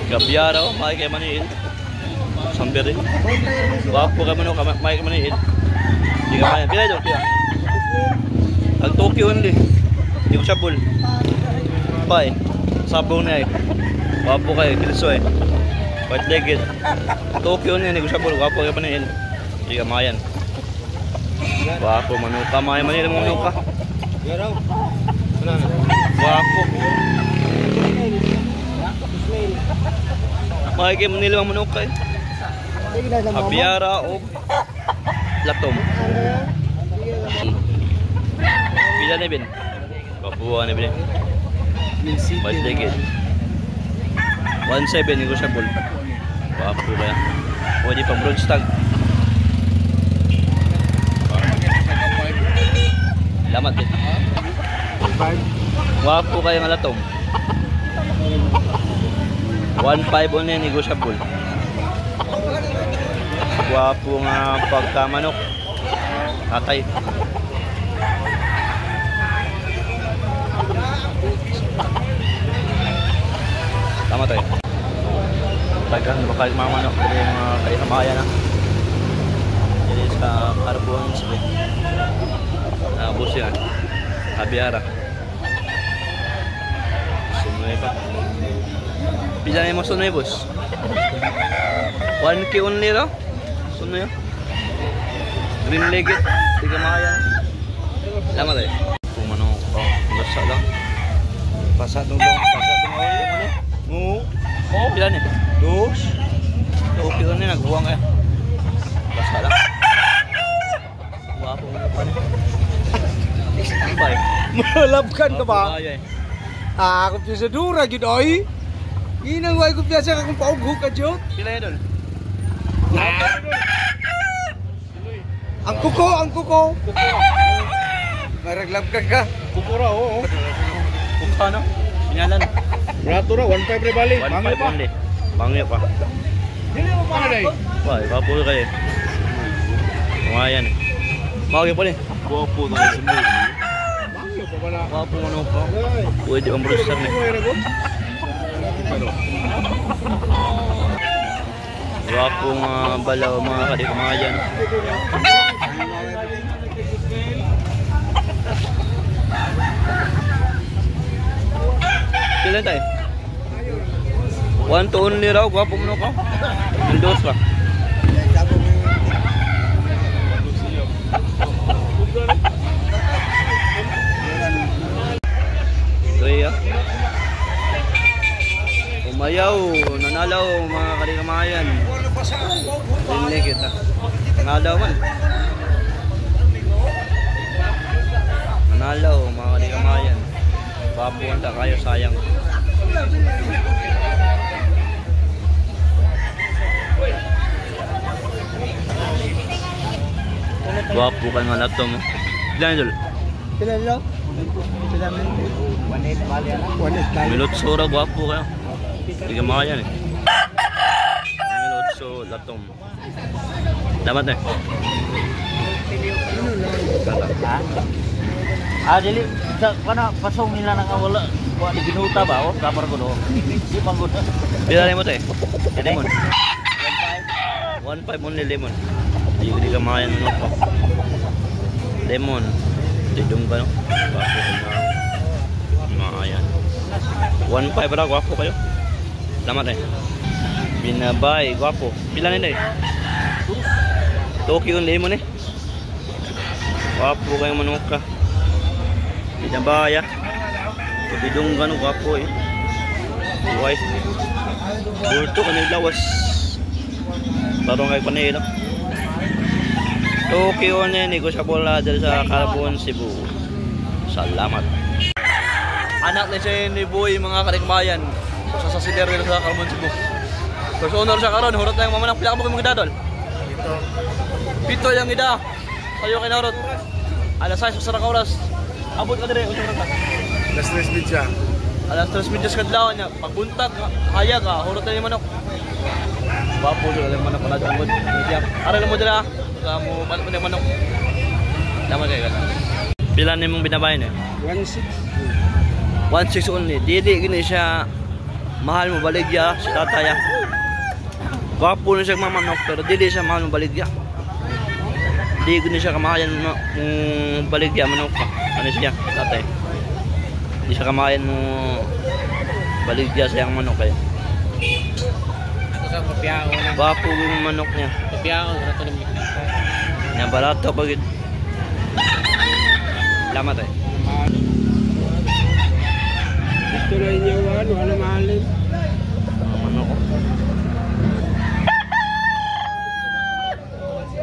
Gabyara o, Mike kay Maniil. Sambere. Wapo ka man o, Mike kay Maniil. Hindi ka kaya. Pila doon, pila. Ang Tokyo hindi. Hindi ko siya bull. Pa eh. Sabong na eh. Wapo kayo, kilso eh. White legged. Tokyo niya, hindi ko siya bull. Wapo kay Maniil. Hindi ka mayan. Wapo, manuka. Maya Maniil mo manuka. Wapo. Makikita mo nila ang manuka eh. Abiara o latom. Pila na bin? Papuwa na bin. White legged. 1.7 negotiable. Wapo ba yan? Pwede pang bronze tag. Lamat din. Wapo kayo nga latom. 1.5 on yan, negotiable. Wapo nga pagkamanok. Tatay. Tama tayo. Tagang bakal mga manok. Ito yung mga kalihamaya na. Ini sa carbon split. Bus yan. Abiara. Sunay pa. Pila na yung mga sunay, boss? 1K only raw? Sunay yun? Green legged. Tiga makaya. Lama tayo. Kung ano, basa lang. Pasadong lang. Pasadong lang. No. Oh, pila na. Dos. Okay on na, nagbuwang kaya. Basa lang. Wapo mo pa na. Tambay. Malapkan ka ba? Ah, kumpisadura gid oy. Ginang way kumpiasa ka kung paugho ka jud. Pila na doon? Ang kuko. Maraglapkan ka. Kuko ra oo. Kung ano? Pinyalan. Barato ra 1.5 re bali. 1.5 only. Bangyo pa. Dili mo pa na dai. Wah, wapo kayo. Kumayan. Mawag po ni. Guwapo na si mo. Bangyo pa pala. Wapo ano pa. Pwede ang brewster ni. Wapo nga balaw mga kadikumayan. Kailan tayo? 1 to only raw. Wapo mo ka. Windows pa. Kaya umayaw, nanalaw mga kalikamayan. Hindi kita. Nanalaw man. Nanalaw mga kalikamayan. Papunta kayo sayang. Wapo ka nga laptop mo. Ilan yun? Ilan lo? Ilan mo? 1.8 bali ala. 1.8. Milot sora, wapo kayo. Hindi ka makayan eh. Milot so, laptop mo. Damat na eh. Dili sa kana pasong nila nang wala wa di ginuta ba o kapar ko do. Di panggod. Bila lemon eh. Lemon. 1.5 only lemon. Hindi ka makayan ano pa. Lemon. Tidong ka no. Wapo ka na. Makayan. 1.5 ra, wapo kayo. Damat eh. Binabay, wapo. Pila nila eh. Tokyo lemon eh. Wapo kayo manok ka. Binabaya. Bidong gano'ng wapo eh. White. Burto ka naglawas. Parang kayo panay no? Tokyo na negosyable na dahil sa Carbon Cebu. Salamat. Anak ni siya ni Boy mga kalikmayan. Sa sasiler nila sa Carbon Cebu. First owner siya karon. Hurot na yung mamanang pila ka mo kong idadol. Pito yung ida. Kayo kinarot. Alas 6 sa oras. Abot ka dire usap ra. Last rest bit siya. Alas 3 minutes kadlaw niya. Pagbuntag kaya ka hurot na yung manok. Bapo sa lang manok pala tungod. Ara mo dira. Sa mo manok. Daman kay ka. Pila nimong binabayan eh? 1.6. 1.6 only. Dili gini siya Mahal mo baligya si tatay. Gwapo na siya mamanok pero dili siya mahal mo baligya. Di ko na siya kamahayan mo baligya manok pa. Ano siya tatay? Di siya kamahayan mo baligya sa yang manok kaya. Ako sa papiao. Gwapo yung manok niya. Papiao rato ni Mika. Nya barato pagid. Salamat eh. Ito na inyo ano mahalin. Manok ko.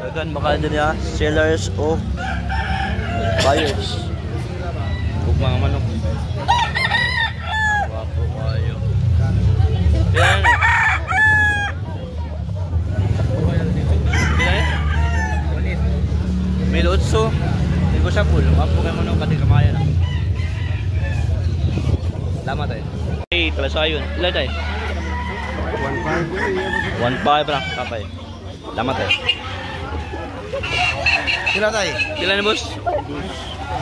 Dagan baka din ya sellers o buyers. Ug mga manok. Gwapo kayo. Yan. Milotso. Hindi ko siya full. Gwapo kayo manok kati kamaya na. Salamat tayo. Hey, talasayon. Ilan tayo? 1.5 na, kapay. Salamat tayo. Sila tayo. Sila na boss?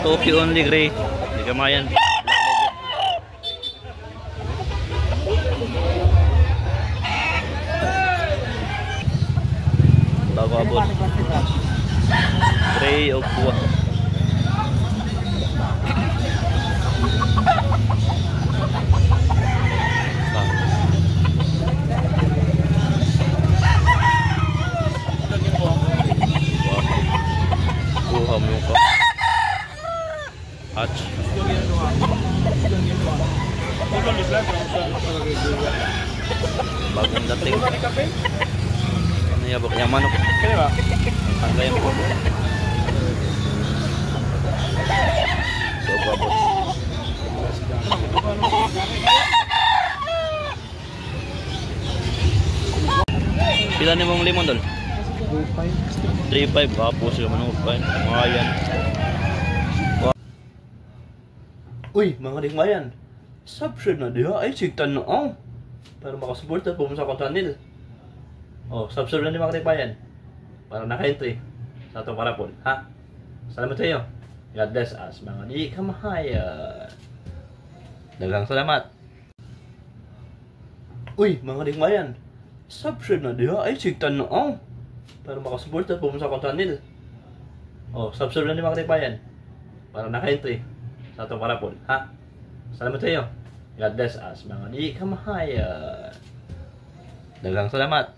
Tokyo only gray. Hindi kamayan. Bago abot. Gray o buwa. Buha mo ka. Hatch. Bagong dating. Ano yabok niya manok? Kaya ba? Tangga yung po. So, babot. Pila ni mong limon dol? 3.5. Kapos yung manok pa. Mga yan. Uy, mga ringmayan. Subscribe na diha. Ay, sigtan na ang. Para makasupport at pumunta sa akong channel. Oh, subscribe na di mga ringmayan. Para naka-entry sa itong parapol. Ha? Salamat sa iyo. God bless us, mga di kamahayan. Dagang salamat. Uy, mga ringmayan. Subscribe na diha. Ay, sigtan na ang. Para makasupport at pumunta sa akong channel. Oh, subscribe na di mga ringmayan. Para naka-entry sa itong parapol. Ha? Salamat sa iyo. God bless us, mga di kamahayan. Dagang salamat.